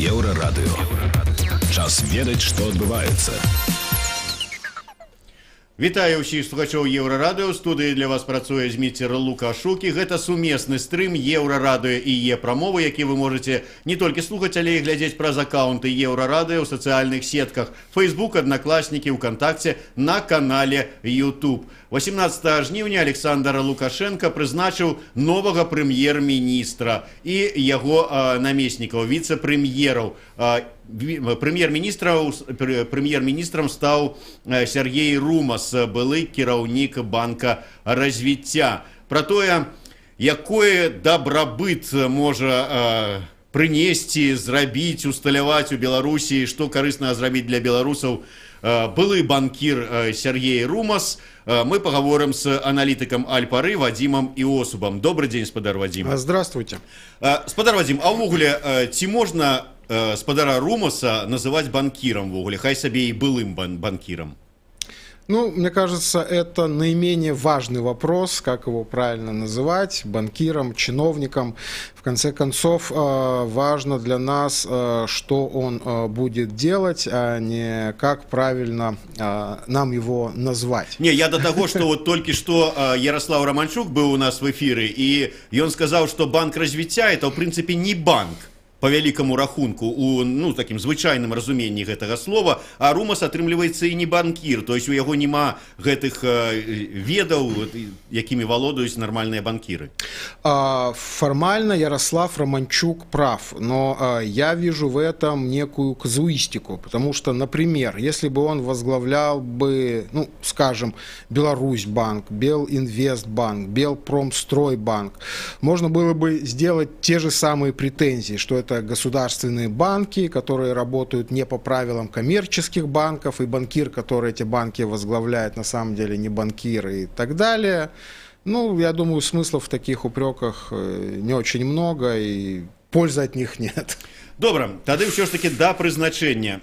Еўрарадыё. Час ведаць, што адбываецца. Вітаю ўсіх слухачоў Еўрарадыё. Студыі для вас працуе Зміцер Лукашук. І гэта сумесны стрым Еўрарадыё і Е-прамовы, які вы можете не толькі слухаць, але і глядзець праз аккаунты Еўрарадыё ў сацыяльных сетках Facebook, Аднакласнікі, ВКонтакце, на канале YouTube. 18 жніўня Александр Лукашенко прызначыў новага прэм'ер-міністра і яго намеснікаў, віцэ-прэм'ераў. Прэм'ер-міністрам стаў Сергей Румас, былы кіраўнік банка развіцця. Пра тое, якое дабрабыт можа прынесці, зрабіць, усталяваць у Беларусі, што карысна зрабіць для беларусаў былы банкір Сергей Румас, мы поговорим с аналитиком Аль-Пары Вадимом Иосубом. Добрый день, спадар Вадим. Здравствуйте. Спадар Вадим, а ўвогуле, ці можна спадара Румаса называть банкиром вогуле, хай сабе и былым банкиром? Ну, мне кажется, это наименее важный вопрос, как его правильно называть, банкиром, чиновником. В конце концов, важно для нас, что он будет делать, а не как правильно нам его назвать. Не, я до того, что вот только что Ярослав Романчук был у нас в эфире, и он сказал, что банк развіцця это в принципе не банк. По вялікаму рахунку, у такім звычайным разуменні гэтага слова, а Румас атрымліваецца і не банкір, то есть у яго няма гэтых ведаў, якімі валодаюць нармальныя банкіры. Формально Ярослав Романчук прав, но я вижу в этом некую казуистику, потому что, например, если бы он возглавлял бы, скажем, Беларусьбанк, Белинвестбанк, Белпромстройбанк, можно было бы сделать те же самые претензии, что это государственные банки, которые работают не по правилам коммерческих банков, и банкир, который эти банки возглавляет, на самом деле не банкир и так далее. Я думаю, смысла в таких упреках не очень много, и пользы от них нет. Добра, тады ўсё ж таки да прызначэння.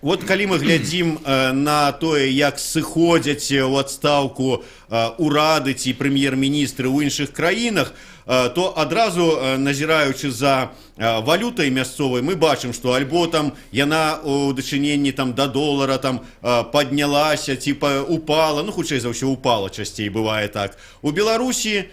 Вот калі мы глядзім на тое, як сыходзяць у адстаўку урады ці прэм'ер-міністры ў іншых краінах, то адразу назіраючы за валютай мясцовай, мы бачым, што альбо там яна у дачыненні да долара паднялася ці упала, хутчэй за ўсё упала, часцей бывае так. У Беларусі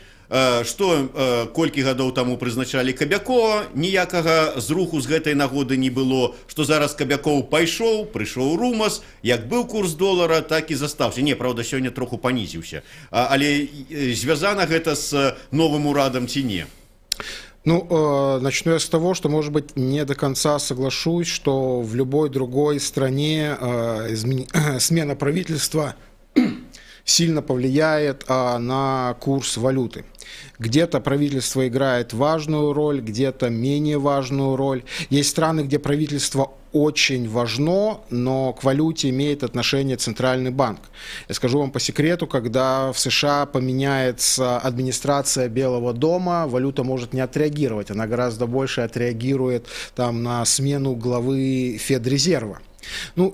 што колькі гадоў таму прызначалі Кабякова, ніякага зруху з гэтай нагоды не было, што зараз Кабякоў пайшоў, прыйшоў Румас, як быў курс долара, так і застаўся. Не, правда, сёння троху панізіўся. Але звязана гэта з новым урадам ці не? Начну я с того, что, может быть, не до конца соглашусь, что в любой другой стране смена правительства сильно повлияет на курс валюты. Где-то правительство играет важную роль, где-то менее важную роль. Есть страны, где правительство очень важно, но к валюте имеет отношение Центральный банк. Я скажу вам по секрету, когда в США поменяется администрация Белого дома, валюта может не отреагировать, она гораздо больше отреагирует на смену главы Федрезерва.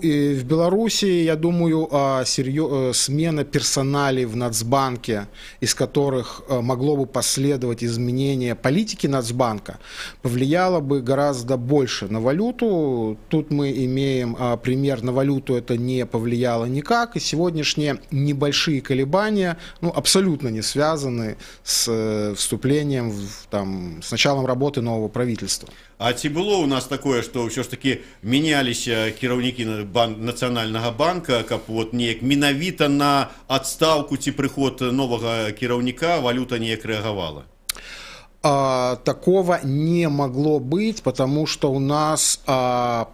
И в Беларуси, я думаю, смена персоналей в Нацбанке, из которых могло бы последовать изменение политики Нацбанка, повлияло бы гораздо больше на валюту. Тут мы имеем пример: на валюту это не повлияло никак, и сегодняшние небольшие колебания абсолютно не связаны с вступлением, с началом работы нового правительства. А ці было у нас такое, што ўсё ж таки меняліся кіраўнікі Нацыянальнага банка, каб неяк менавіта на адстаўку ці прыход новага кіраўніка валюта неяк рэагавала? Такого не могло быть, потому что у нас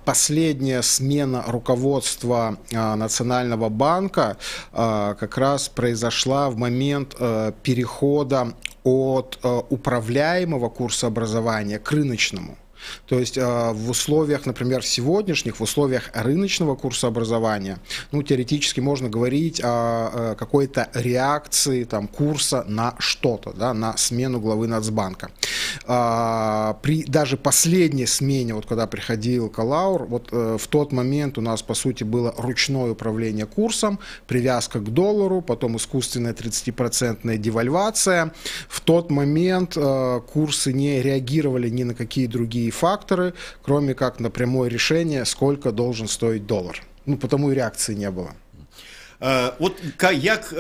последняя смена руководства Национального банка как раз произошла в момент перехода от управляемого курса образования к рыночному. То есть в условиях, например, сегодняшних, в условиях рыночного курса образования, теоретически можно говорить о какой-то реакции курса на что-то, на смену главы Нацбанка. При даже последней смене, вот когда приходил Калаур, вот в тот момент у нас, по сути, было ручное управление курсом, привязка к доллару, потом искусственная 30% девальвация. В тот момент курсы не реагировали ни на какие другие факторы, кроме как на прямое решение, сколько должен стоить доллар. Ну, потому и реакции не было. От як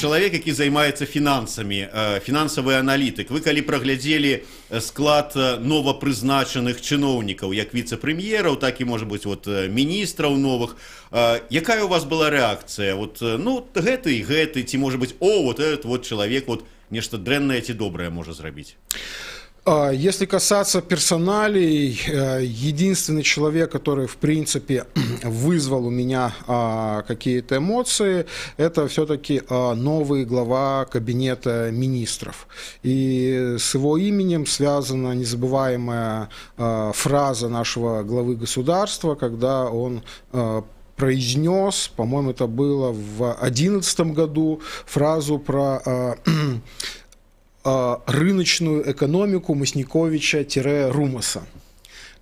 чалавек, які займаецца фінансамі, фінансавы аналітык, вы калі праглядзелі склад новапрызначаных чыноўнікаў, як віцэ-прэм'ераў, так і, можа быць, вот, міністраў новых, якая у вас была рэакцыя? Вот, ну, гэты і гэты, ці, можа быць, вот этот вот чалавек вот, нешта дрэннае ці добрае можа зрабіць? Если касаться персоналей, единственный человек, который, в принципе, вызвал у меня какие-то эмоции, это все-таки новый глава кабинета министров. И с его именем связана незабываемая фраза нашего главы государства, когда он произнес, по-моему, это было в 2011 году, фразу про рыночную экономику Мясниковича-Румаса.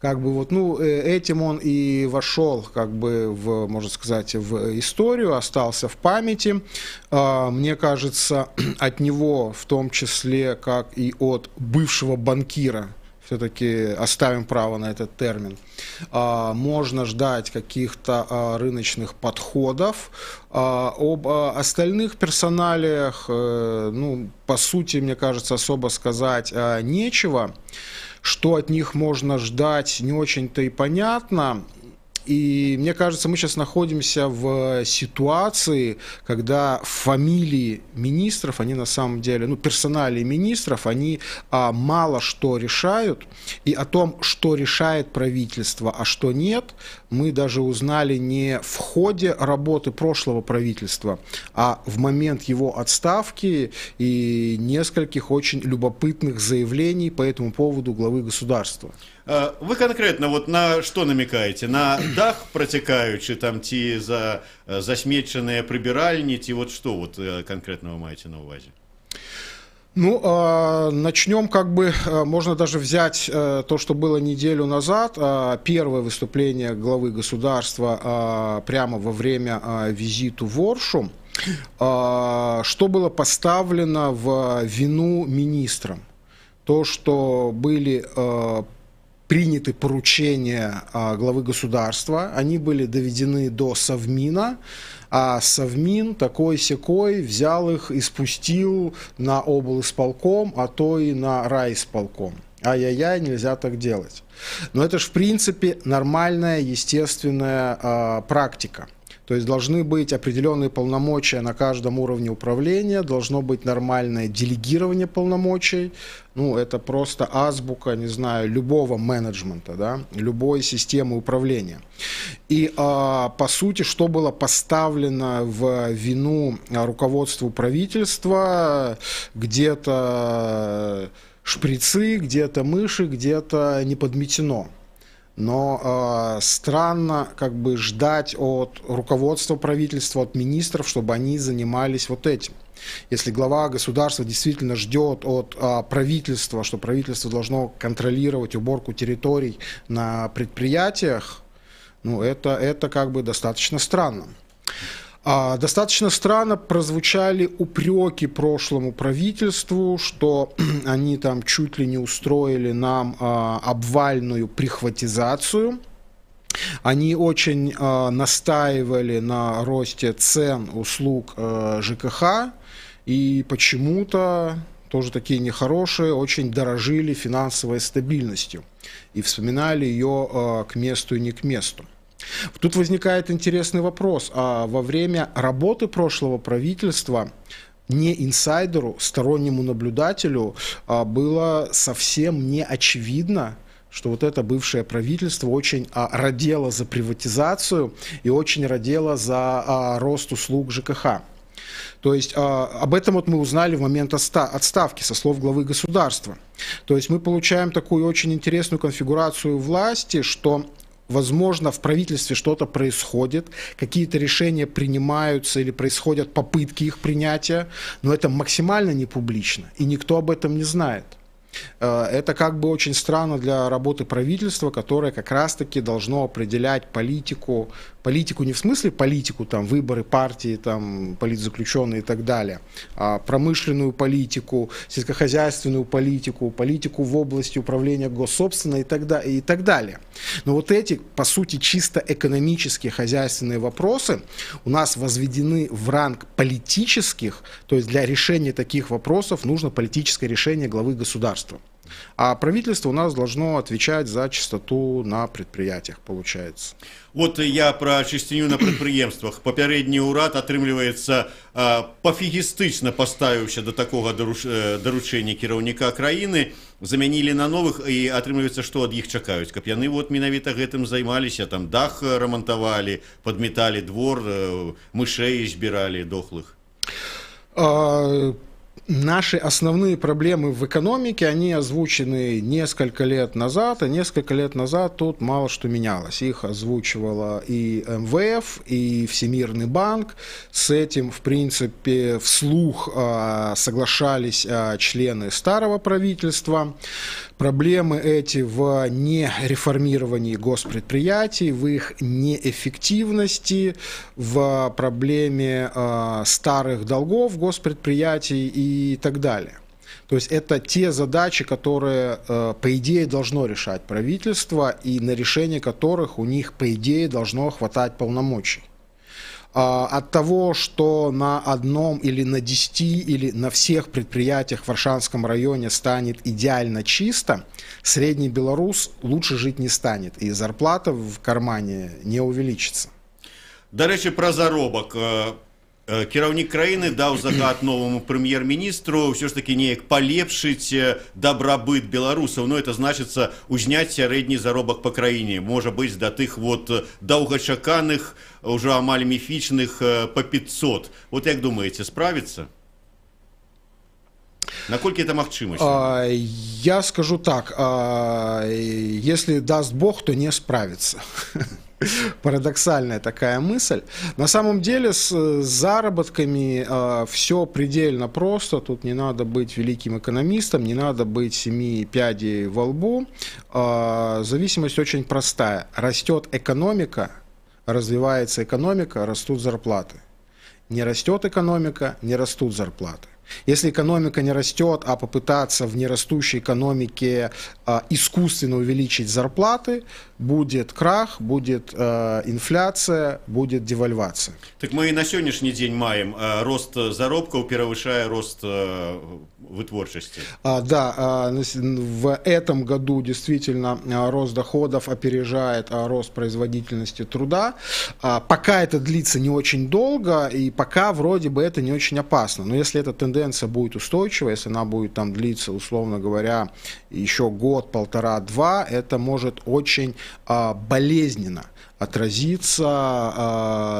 Как бы вот, ну, этим он и вошел, как бы, можно сказать, в историю, остался в памяти. Мне кажется, от него, в том числе, как и от бывшего банкира, все-таки оставим право на этот термин, можно ждать каких-то рыночных подходов. Об остальных персоналиях, ну, по сути, мне кажется, особо сказать нечего. Что от них можно ждать, не очень-то и понятно. И мне кажется, мы сейчас находимся в ситуации, когда фамилии министров, они на самом деле, ну, персоналии министров, они мало что решают. И о том, что решает правительство, а что нет, мы даже узнали не в ходе работы прошлого правительства, а в момент его отставки и нескольких очень любопытных заявлений по этому поводу главы государства. Вы конкретно вот на что намекаете? На дах протекаючи, там ті засмеченные прибиральни, ті вот что вот конкретно вы маете на увазе? Ну, начнем, как бы, можно даже взять то, что было неделю назад, первое выступление главы государства прямо во время визита в Оршу, что было поставлено в вину министрам. То, что были приняты поручения главы государства, они были доведены до Совмина, а Совмин такой-сякой взял их и спустил на облисполком, а то и на райисполком. Ай-яй-яй, нельзя так делать. Но это же, в принципе, нормальная, естественная практика. То есть должны быть определенные полномочия на каждом уровне управления, должно быть нормальное делегирование полномочий. Ну, это просто азбука, не знаю, любого менеджмента, да, любой системы управления. И, по сути, что было поставлено в вину руководству правительства, где-то шприцы, где-то мыши, где-то не подметено. Но странно, как бы, ждать от руководства правительства, от министров, чтобы они занимались вот этим. Если глава государства действительно ждет от правительства, что правительство должно контролировать уборку территорий на предприятиях, ну, это как бы достаточно странно. Достаточно странно прозвучали упреки прошлому правительству, что они там чуть ли не устроили нам обвальную прихватизацию. Они очень настаивали на росте цен услуг ЖКХ и почему-то, тоже такие нехорошие, очень дорожили финансовой стабильностью и вспоминали ее к месту и не к месту. Тут возникает интересный вопрос. Во время работы прошлого правительства не инсайдеру, стороннему наблюдателю было совсем не очевидно, что вот это бывшее правительство очень радело за приватизацию и очень радело за рост услуг ЖКХ. То есть об этом вот мы узнали в момент отставки со слов главы государства. То есть мы получаем такую очень интересную конфигурацию власти, что возможно, в правительстве что-то происходит, какие-то решения принимаются или происходят попытки их принятия, но это максимально не публично, и никто об этом не знает. Это как бы очень странно для работы правительства, которое как раз-таки должно определять политику не в смысле политику, там, выборы партии, там, политзаключенные и так далее, а промышленную политику, сельскохозяйственную политику, политику в области управления госсобственной и так далее. Но вот эти, по сути, чисто экономические хозяйственные вопросы у нас возведены в ранг политических, то есть для решения таких вопросов нужно политическое решение главы государства. А правительство у нас должно отвечать за чистоту на предприятиях, получается. Вот я про чистоту на предприемствах. Папярэдні урад, атрымліваецца, пофігістычна паставіўся до такого доручення кіраўніка краіны, замянілі на новых, і атрымліваецца, што ад іх чакаюць, каб яны вот менавіта гэтым займаліся, там дах рамантавалі, падметалі двор, мышэй збіралі дохлых. Наши основные проблемы в экономике, они озвучены несколько лет назад, а несколько лет назад тут мало что менялось. Их озвучивала и МВФ, и Всемирный банк. С этим, в принципе, вслух соглашались члены старого правительства. Проблемы эти в нереформировании госпредприятий, в их неэффективности, в проблеме старых долгов госпредприятий и так далее. То есть это те задачи, которые, по идее, должно решать правительство, и на решение которых у них, по идее, должно хватать полномочий. От того, что на одном или на 10 или на всех предприятиях в Варшанском районе станет идеально чисто, средний белорус лучше жить не станет, и зарплата в кармане не увеличится. До речі, про заробок. Кіраўнік краіны даў загад новому прэм'ер-міністру ўсё ж таки неяк палепшыць дабрабыт беларусаў. Ну, это значыцца узняць сярэдні заробак па краіне. Можа быць, да тых вот даўгачаканых, уже амаль міфічных по 500. Вот як думаете, справится? Наколькі это магчымасць? Я скажу так, если даст Бог, то не справится. Парадоксальная такая мысль. На самом деле с заработками все предельно просто. Тут не надо быть великим экономистом, не надо быть 7 пядей во лбу. Зависимость очень простая. Растет экономика, развивается экономика, растут зарплаты. Не растет экономика, не растут зарплаты. Если экономика не растет, а попытаться в нерастущей экономике искусственно увеличить зарплаты, будет крах, будет инфляция, будет девальвация. Так мы и на сегодняшний день маем рост заработков, превышая рост вытворчести. Да, в этом году действительно рост доходов опережает рост производительности труда. Пока это длится не очень долго, и пока вроде бы это не очень опасно. Но если эта тенденция будет устойчива, если она будет там длиться, условно говоря, еще год, полтора, два, это может очень болезненно отразиться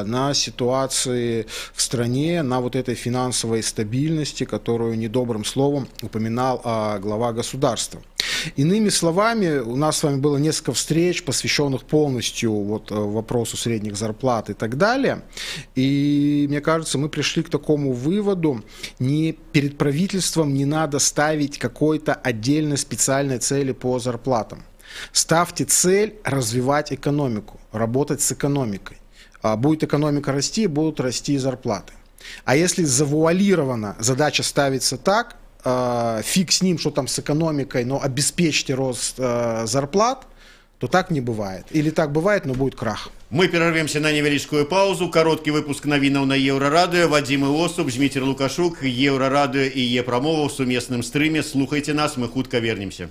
на ситуации в стране, на вот этой финансовой стабильности, которую недобрым словом упоминал глава государства. Иными словами, у нас с вами было несколько встреч, посвященных полностью вот вопросу средних зарплат и так далее. И мне кажется, мы пришли к такому выводу: перед правительством не надо ставить какой-то отдельной специальной цели по зарплатам. Ставьте цель развивать экономику, работать с экономикой. Будет экономика расти, будут расти зарплаты. А если завуалированно задача ставится так, фиг с ним, что там с экономикой, но обеспечьте рост зарплат, то так не бывает. Или так бывает, но будет крах. Мы перервемся на невеличкую паузу. Короткий выпуск новинов на Еврорадио. Вадим Ілосуб, Дмитрий Лукашук, Еврорадио и Е-промова в сумесным стриме. Слухайте нас, мы хутко вернемся.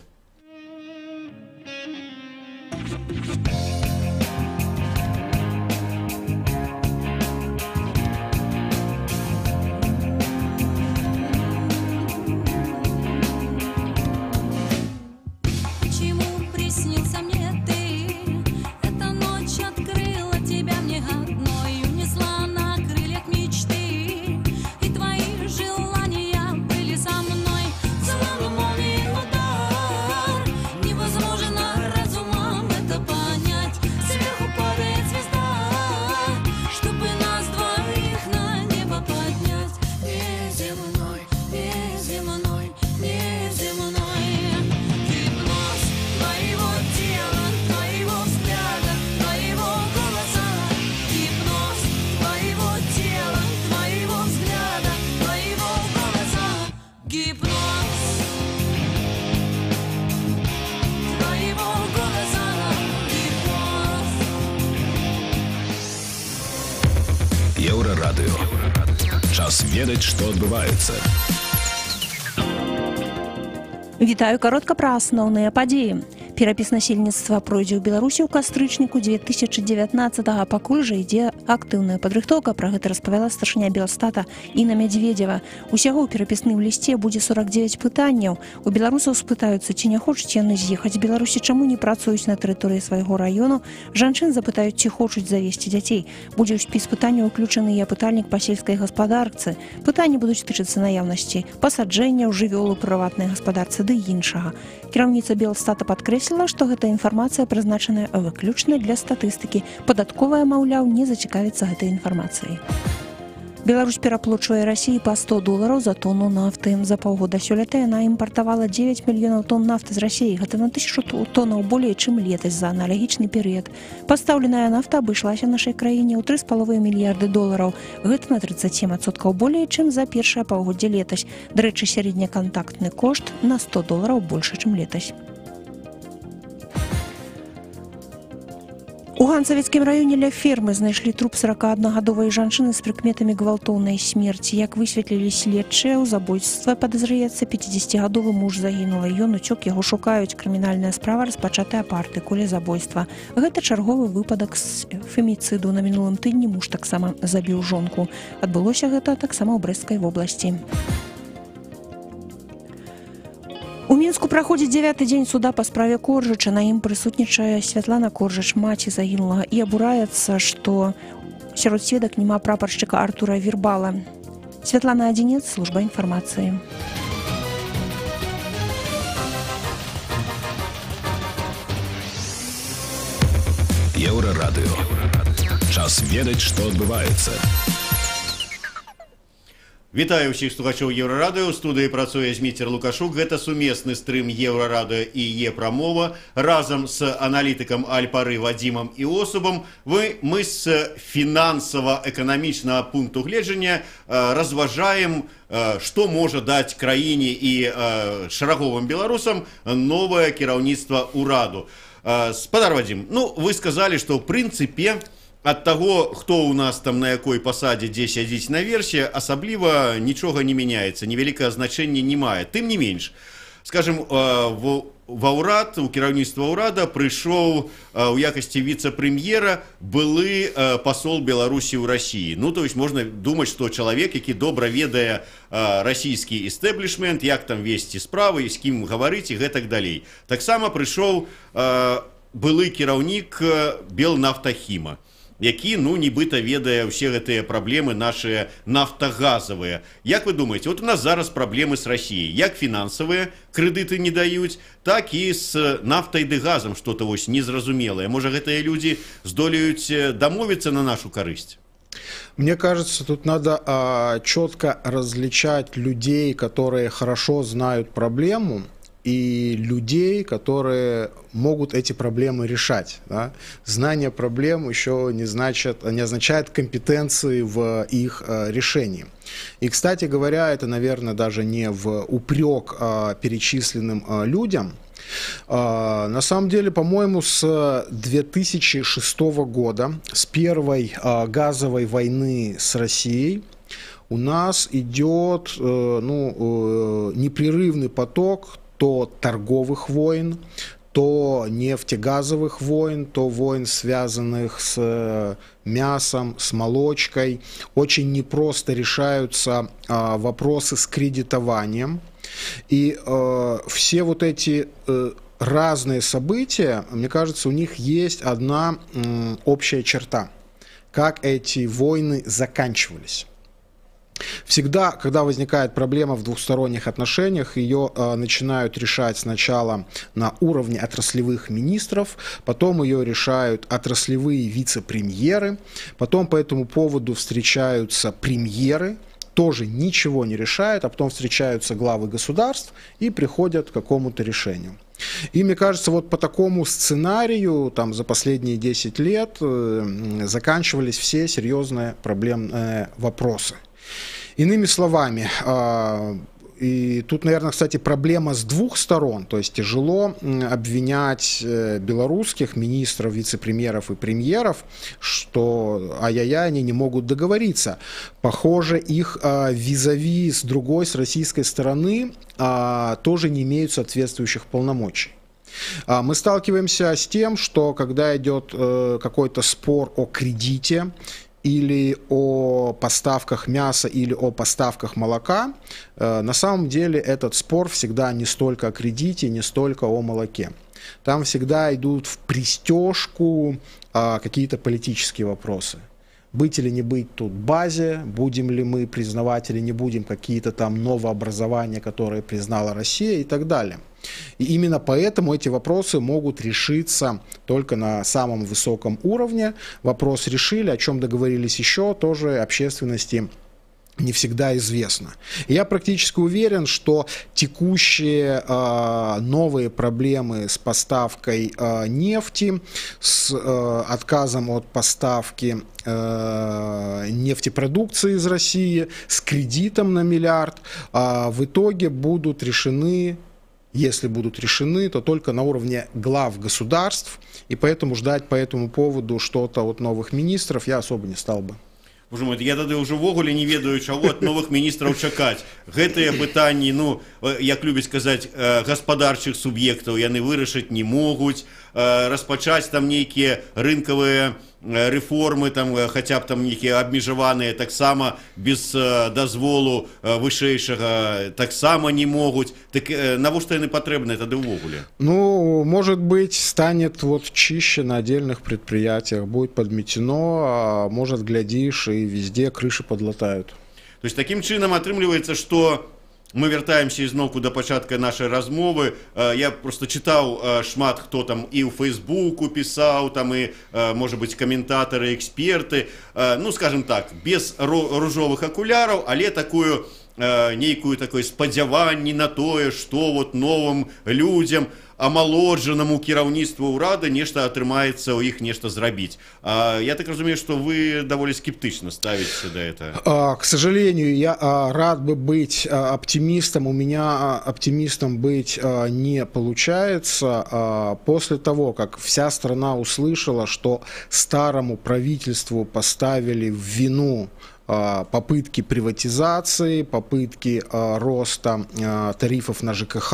Еўрарадыё. Час ведаць, што адбываецца. Вітаю, каротка пра асноўныя падзеі. Перапіс насельніцтва пройдзе ў Беларусі ў кастрычніку 2019-го. Пакуль жа ідзе актыўная падрыхтоўка. Пра гэта распавяла старшыня Белстата Інна Медведзева. Усяго ў перапісным лісце будзе 49 пытанняў. У беларусаў спытаюцца, ці не хочуць яны з'ехаць з Беларусі, чаму не працуюць на тэрыторыі свайго раёну. Жанчын запытаюць, ці хочуць завесці дзяцей. Будзе ў спіс пытанняў уключаны і апытальнік па сельскай гаспадарцы. Пытанні будуць тычыцца наяўнасці пасаджэнняў, жывёл у прыватнай гаспадарцы ды іншага. Кіраўніца Белстата падкрэсліла, што гэта інфармацыя прызначаная выключна для статыстыкі. Падатковая, маўляў, не зацікавіцца гэтай інфармацыяй. Беларусь пераплачвае Расіі па $100 за тонну нафты. За паўгода сёлета яна імпартавала 9 мільёнаў тонн нафты з Расіі. Гэта на 1000 тоннаў болей, чым летась за аналагічны перыяд. Пастаўленая нафта абышлася нашай краіне ў $3,5 мільярды. Гэта на 37% болей, чым за першае паўгоддзе летась. Дарэчы, сярэднякантактны кошт на $100 большы, чым летась. У Ганцавецкім раёне ля фермы знайшлі труп 41-гадовай жанчыны з прыкметамі гвалтоўнай смерці. Як высветлілі следчыя, у забойстве падазраецца 50-гадовы муж загінула. Ён уцёк, яго шукаюць. Крымінальная справа распачатая па артыкуле забойства. Гэта чарговы выпадак з феміцыду. На мінулым тыдні муж таксама забіў жонку. Адбылося гэта таксама ў Брэсцкай вобласці. У Мінску праходзіць 9-й дзень суда па справе Коржыча. На ім прысутнічае Святлана Коржыч, маці загінулага, і абураецца, што сярод сведак няма прапаршчыка Артура Вербала. Святлана Адзінец, служба інфармацыі. Еўрарадыё. Час ведаць, што адбываецца. Вітаю ўсіх слухачоў Еўрарадыё. У студыі працуе Зміцер Лукашук. Гэта сумесны стрым Еўрарадыё і Е-прамова. Разам з аналітыкам Аль-Пары Вадзімам Іосубам мы з фінансава-эканамічнага пункту гледжання разважаем, што можа даць краіне і шараговым беларусам новае кіраўніцтва ўраду. Спадар Вадзім, вы сказалі, што ў прынцыпе ад таго, хто ў нас там на якой пасадзе дзе сядзіць наверсе, асабліва нічога не мяняецца, невялікае значэнне не мае. Тым не менш, скажем, ва ўрад, у кіраўніцтва ўрада прыйшоў у якасці віцэ-прэм'ера былы пасол Беларусі ў Расіі. То есть можна думаць, што чалавек, які добра ведае расійскі эстэблішмент, як там весці справы, з кім гаварыць і гэтак далей. Таксама прыйшоў былы кіраўнік Белнафтахіма, які, нібыта ведае ўсе гэтыя праблемы нашыя нафтагазавыя. Як вы думаеце, у нас зараз праблемы з Расіяй, як фінансавыя, крэдыты не даюць, так і з нафтай ды газам што-то вось незразумелае. Можа, гэтыя людзі здолеюць дамовіцца на нашу карысць? Мне кажется, тут надо четко различать людей, которые хорошо знают проблему, и людей, которые могут эти проблемы решать. Да? Знание проблем еще не означает компетенции в их решении. И, кстати говоря, это, наверное, даже не в упрек перечисленным людям. На самом деле, по-моему, с 2006 года, с первой газовой войны с Россией, у нас идет непрерывный поток то торговых войн, то нефтегазовых войн, то войн, связанных с мясом, с молочкой. Очень непросто решаются вопросы с кредитованием. И все вот эти разные события, мне кажется, у них есть одна общая черта. Как эти войны заканчивались. Всегда, когда возникает проблема в двухсторонних отношениях, ее начинают решать сначала на уровне отраслевых министров, потом ее решают отраслевые вице-премьеры, потом по этому поводу встречаются премьеры, тоже ничего не решают, а потом встречаются главы государств и приходят к какому-то решению. И мне кажется, вот по такому сценарию там, за последние 10 лет заканчивались все серьезные проблемные вопросы. Иными словами, И тут, наверное, кстати, проблема с двух сторон. То есть тяжело обвинять белорусских министров, вице-премьеров и премьеров, что ай-яй-яй, они не могут договориться. Похоже, их визави с другой, с российской стороны, тоже не имеют соответствующих полномочий. Мы сталкиваемся с тем, что когда идет какой-то спор о кредите, или о поставках мяса, или о поставках молока, на самом деле этот спор всегда не столько о кредите, не столько о молоке. Там всегда идут в пристежку какие-то политические вопросы. Быть или не быть тут базе, будем ли мы признавать или не будем какие-то там новообразования, которые признала Россия и так далее. И именно поэтому эти вопросы могут решиться только на самом высоком уровне. Вопрос решили, о чем договорились еще, тоже общественности не всегда известно. И я практически уверен, что текущие новые проблемы с поставкой нефти, с отказом от поставки нефтепродукции из России, с кредитом на миллиард, в итоге будут решены, если будут решены, то только на уровне глав государств, и поэтому ждать по этому поводу что-то от новых министров я особо не стал бы. Боже мой, я тады ўжо ўвогуле не ведаю, чаго ад новых міністраў чакаць. Гэтыя пытанні, ну, як любяць казаць, гаспадарчых суб'ектаў яны вырашыць не могуць, распачаць там нейкія рынкавыя рэформы, там хаця б там нейкія абмежаваныя таксама без дазволу вышэйшага таксама не могуць. Так навошта яны патрэбныя тады ўвогуле? Ну, может быть, станет вот чище на отдельных предприятиях, будет подметено, а может, глядишь, и везде крыши подлатают. То есть таким чынам атрымліваецца, што мы вяртаемся ізноўку да пачатка нашай размовы. Я просто чытаў шмат хто там і ў Фейсбуку пісаў, там і, можа быць, каментатары, эксперты, ну, скажем так, без ружовых акуляраў, але такую нейкую такое спадзяванне на тое, што вот новым людзям, амалоджанаму кіраўніцтву ўрада нешта атрымаецца ў іх нешта зрабіць. Я так разумею, что вы довольно скептично ставитесь до этого. К сожалению, я рад бы быть оптимистом. У меня оптимистом быть не получается. После того, как вся страна услышала, что старому правительству поставили в вину попытки приватизации, попытки роста тарифов на ЖКХ.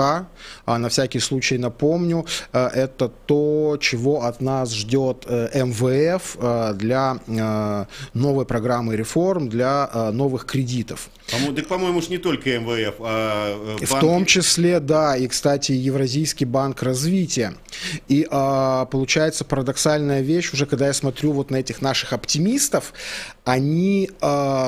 На всякий случай напомню, это то, чего от нас ждет МВФ для новой программы реформ, для новых кредитов. Так, по-моему, не только МВФ, а банки. В том числе, да, и, кстати, Евразийский банк развития. И получается парадоксальная вещь, уже когда я смотрю вот на этих наших оптимистов, они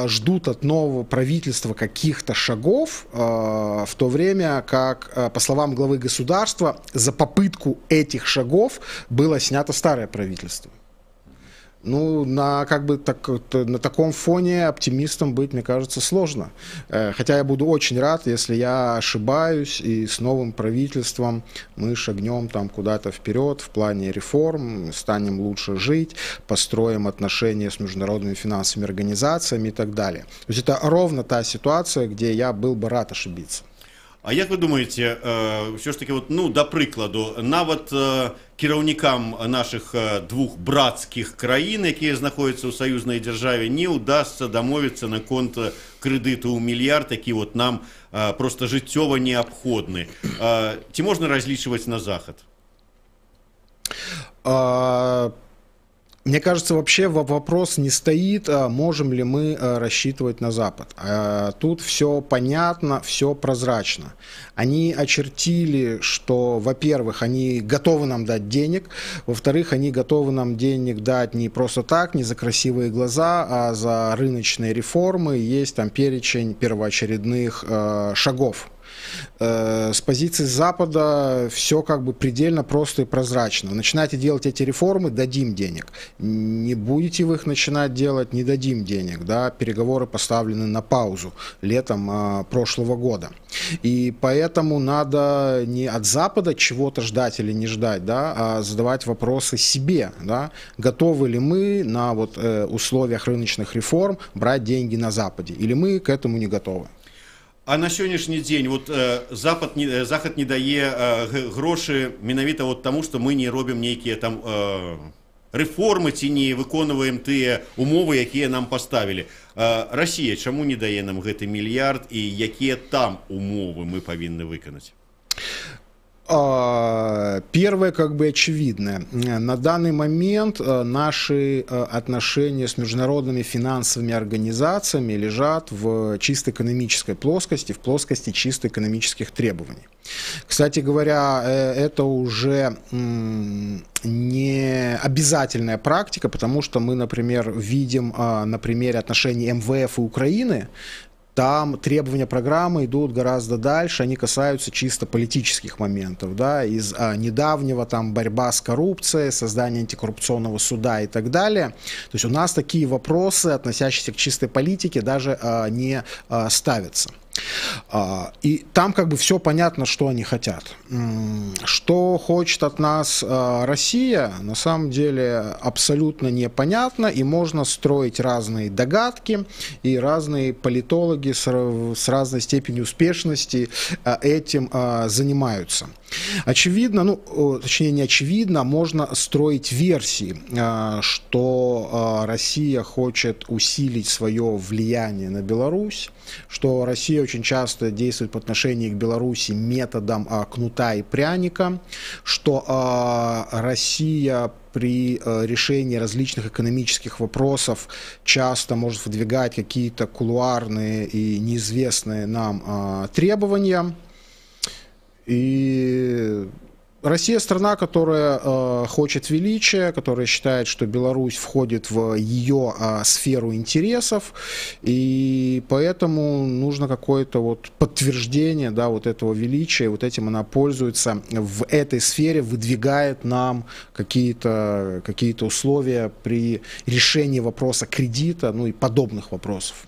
ждут от нового правительства каких-то шагов, в то время как, по словам главы государства, за попытку этих шагов было снято старое правительство. Ну, на таком фоне оптимистом быть, мне кажется, сложно. Хотя я буду очень рад, если я ошибаюсь, и с новым правительством мы шагнем там куда-то вперед в плане реформ, станем лучше жить, построим отношения с международными финансовыми организациями и так далее. То есть это ровно та ситуация, где я был бы рад ошибиться. А як ви думаєте, все ж таки, от, ну, до прикладу, нават кіраўнікам наших двух братскіх краін, які знаходяцца ў саюзнай дзяржаве, не ўдасца дамовіцца наконт крэдыту ў мільярд, які вот нам просто жыццёва неабходны. Ці можна разлічваць на Захад? Мне кажется, вообще вопрос не стоит, можем ли мы рассчитывать на Запад. Тут все понятно, все прозрачно. Они очертили, что, во-первых, они готовы нам дать денег, во-вторых, они готовы нам денег дать не просто так, не за красивые глаза, а за рыночные реформы. Есть там перечень первоочередных шагов. С позиции Запада все как бы предельно просто и прозрачно. Начинаете делать эти реформы, дадим денег. Не будете вы их начинать делать, не дадим денег. Да? Переговоры поставлены на паузу летом прошлого года. И поэтому надо не от Запада чего-то ждать или не ждать, да, а задавать вопросы себе. Да? Готовы ли мы на вот, условиях рыночных реформ брать деньги на Западе? Или мы к этому не готовы? А на сённяшні дзень вот захад не дае грошы менавіта вот таму, што мы не робім нейкія там рэформы ці не выконваем тыя умовы, якія нам паставілі. Расія чаму не дае нам гэты мільярд і якія там умовы мы павінны выканаць? Первое, как бы очевидное. На данный момент наши отношения с международными финансовыми организациями лежат в чисто экономической плоскости, в плоскости чисто экономических требований. Кстати говоря, это уже не обязательная практика, потому что мы, например, видим на примере отношений МВФ и Украины. Там требования программы идут гораздо дальше, они касаются чисто политических моментов, да, из недавнего там борьба с коррупцией, создание антикоррупционного суда и так далее. То есть у нас такие вопросы, относящиеся к чистой политике, даже не ставятся. И там как бы все понятно, что они хотят. Что хочет от нас Россия, на самом деле абсолютно непонятно, и можно строить разные догадки, и разные политологи с разной степенью успешности этим занимаются. Очевидно, ну, точнее не очевидно, можно строить версии, что Россия хочет усилить свое влияние на Беларусь, что Россия очень часто действует по отношению к Беларуси методом кнута и пряника, что Россия при решении различных экономических вопросов часто может выдвигать какие-то кулуарные и неизвестные нам требования. И Россия страна, которая хочет величия, которая считает, что Беларусь входит в ее сферу интересов, и поэтому нужно какое-то вот подтверждение, да, вот этого величия, вот этим она пользуется в этой сфере, выдвигает нам какие-то условия при решении вопроса кредита, ну и подобных вопросов.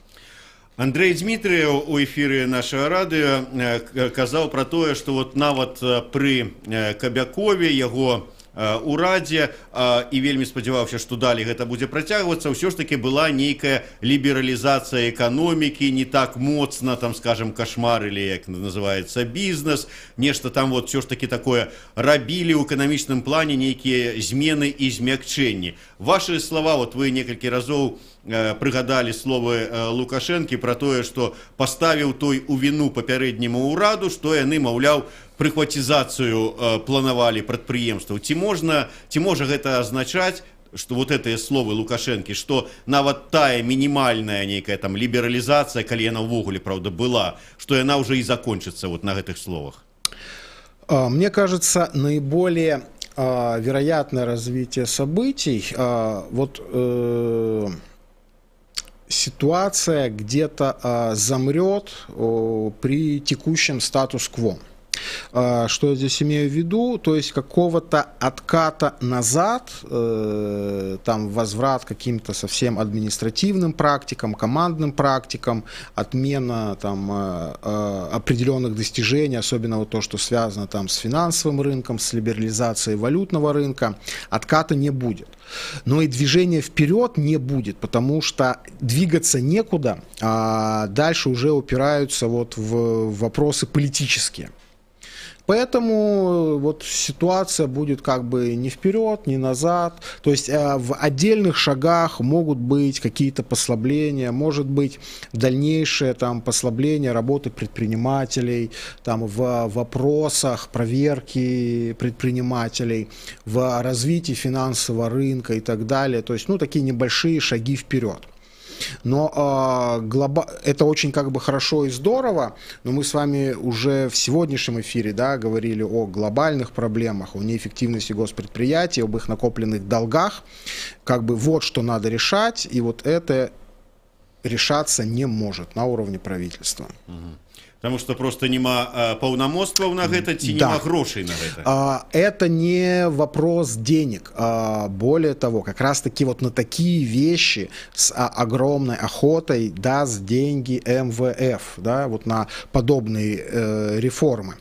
Андрей Дмитриев у эфіры нашага радыё казаў пра тое, што вот нават пры Кабякове, яго урадзе, і вельмі спадзяваўся, што далей гэта будзе працягвацца, ўсё ж таки была нейкая лібералізацыя эканомікі, не так моцна, там, скажем, кашмарылі, як называецца, бізнес, нешта там вот ўсё ж таки такое рабілі ў эканамічным плане, нейкія змены і змякчэнні. Ваши слова, вот вы некалькі разоў прыгадалі словы Лукашэнкі пра тое, што паставіў той у віну папярэдняму ўраду, што яны, маўляў, прыхватизацию планавалі прадпрыемстваў. Ці можа гэта азначаць, што вот гэтыя словы Лукашэнкі, што нават тая мінімальная нейкая там лібералізацыя, калі яна ўвогуле, правда, была, што яна ўжо і закончыцца вот на гэтых словах? Мне кажется, наиболее вероятное развитие событий, ситуация где-то замрет при текущем статус-кво. Что я здесь имею в виду? То есть какого-то отката назад, там возврат к каким-то совсем административным практикам, командным практикам, отмена там определенных достижений, особенно вот то, что связано там с финансовым рынком, с либерализацией валютного рынка, отката не будет. Но и движения вперед не будет, потому что двигаться некуда, а дальше уже упираются вот в вопросы политические. Поэтому вот ситуация будет как бы не вперед, не назад. То есть в отдельных шагах могут быть какие-то послабления, может быть дальнейшее там послабление работы предпринимателей, там в вопросах проверки предпринимателей, в развитии финансового рынка и так далее. То есть, ну, такие небольшие шаги вперед. Но это очень как бы хорошо и здорово, но мы с вами уже в сегодняшнем эфире, да, говорили о глобальных проблемах, о неэффективности госпредприятий, об их накопленных долгах. Как бы вот что надо решать, и вот это решаться не может на уровне правительства. Потому что просто нема паўнамоцтваў на гэта, ці нема грошей на гэта. Это не вопрос денег. Более того, как раз таки вот на такие вещи с огромной охотой даст деньги МВФ, да, вот на подобные реформы.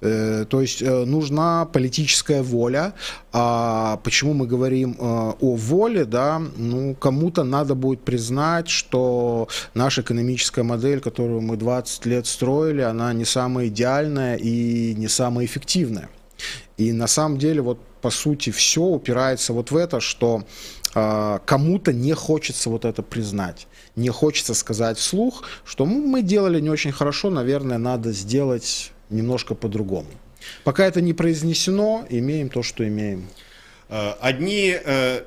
То есть нужна политическая воля, Почему мы говорим о воле, да? Ну, кому-то надо будет признать, что наша экономическая модель, которую мы 20 лет строили, она не самая идеальная и не самая эффективная. И на самом деле, вот по сути, все упирается вот в это, что кому-то не хочется вот это признать. Не хочется сказать вслух, что мы делали не очень хорошо, наверное, надо сделать немножко по-другому. Пока это не произнесено, имеем то, что имеем. Одни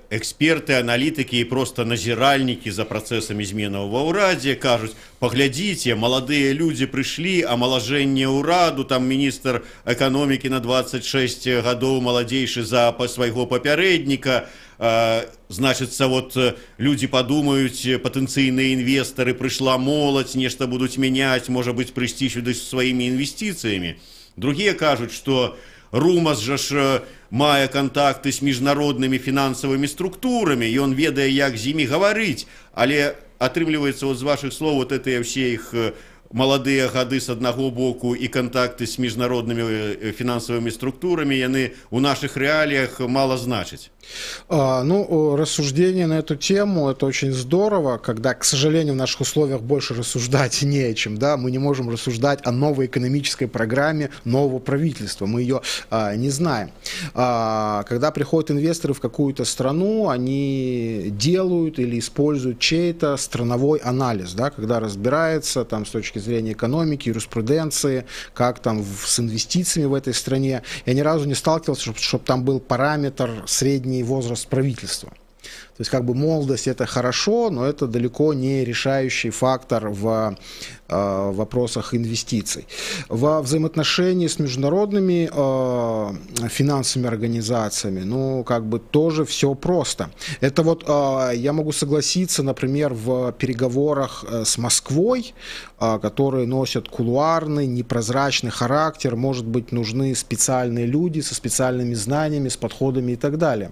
эксперты, аналитики и просто назиральники за процессами зменаў ва ўрадзе кажуць: паглядзіце, маладыя людзі прыйшлі, амалажэнне ўраду, там міністр эканомікі на 26 гадоў маладзейшы за свайго папярэдніка. Значыцца, вот людзі падумаюць, патэнцыйныя інвестары, прыйшла моладзь, нешта будуць мяняць, можа быць, прыйсці сюды з сваімі інвестыцыямі. Другія кажуць, што Румас жа ж мае контакты с міжнароднымі фінансавымі структурамі, і он ведае, як з імі гаварыць, але атрымліваецца, вот з вашых слоў, вот это все іх маладыя гады с аднаго боку і контакты с міжнароднымі фінансавымі структурамі, яны ў наших реалиях мало значаць. Ну, рассуждение на эту тему — это очень здорово, когда, к сожалению, в наших условиях больше рассуждать не о чем, да, мы не можем рассуждать о новой экономической программе нового правительства, мы ее не знаем. Когда приходят инвесторы в какую-то страну, они делают или используют чей-то страновой анализ, да, когда разбирается там с точки зрения экономики, юриспруденции, как там с инвестициями в этой стране. Я ни разу не сталкивался, чтобы там был параметр средний возраст правительства. То есть, как бы, молодость — это хорошо, но это далеко не решающий фактор в вопросах инвестиций. Во взаимоотношении с международными финансовыми организациями, ну, как бы, тоже все просто. Это вот, я могу согласиться, например, в переговорах с Москвой, которые носят кулуарный, непрозрачный характер, может быть, нужны специальные люди со специальными знаниями, с подходами и так далее.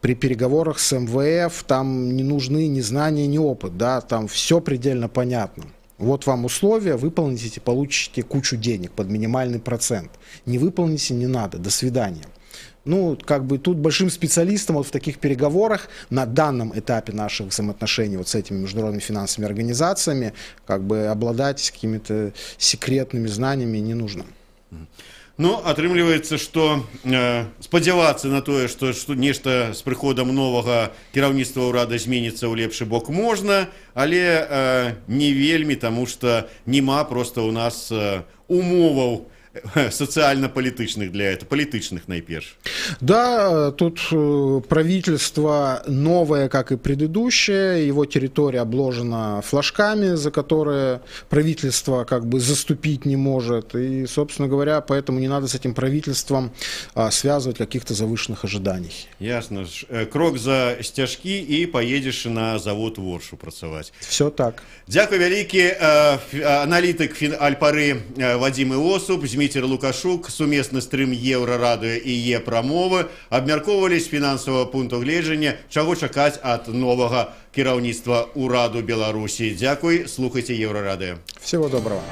При переговорах с МВФ там не нужны ни знания, ни опыт, да, там все предельно понятно. Вот вам условия, выполните, получите кучу денег под минимальный процент. Не выполните, не надо, до свидания. Ну, как бы тут большим специалистам вот в таких переговорах на данном этапе наших взаимоотношений вот с этими международными финансовыми организациями, как бы, обладать какими-то секретными знаниями не нужно. Ну, атрымліваецца, што спадзявацца на тое, што нешта з прыходам новага кіраўніцтва ўрада зменіцца ў лепшы бок можна, але не вельмі, таму што няма проста ў нас умоваў социально-политичных для этого, политичных найперш. Да, тут правительство новое, как и предыдущее, его территория обложена флажками, за которые правительство как бы заступить не может, и, собственно говоря, поэтому не надо с этим правительством связывать каких-то завышенных ожиданий. Ясно. Крок за сцяжкі и поедешь на завод в Оршу працаваць. Все так. Дякую вялікі. Аналітык Альпары Вадзім Іосуп, Зміцер Лукашук, сумесны стрым Еўрарадыё і Е-прамовы абмяркоўвалі з фінансавага пункту гледжання, чаго чакаць ад новага кіраўніцтва ўраду Беларусі. Дзякуй, слухайце Еўрарадыё. Всего доброго.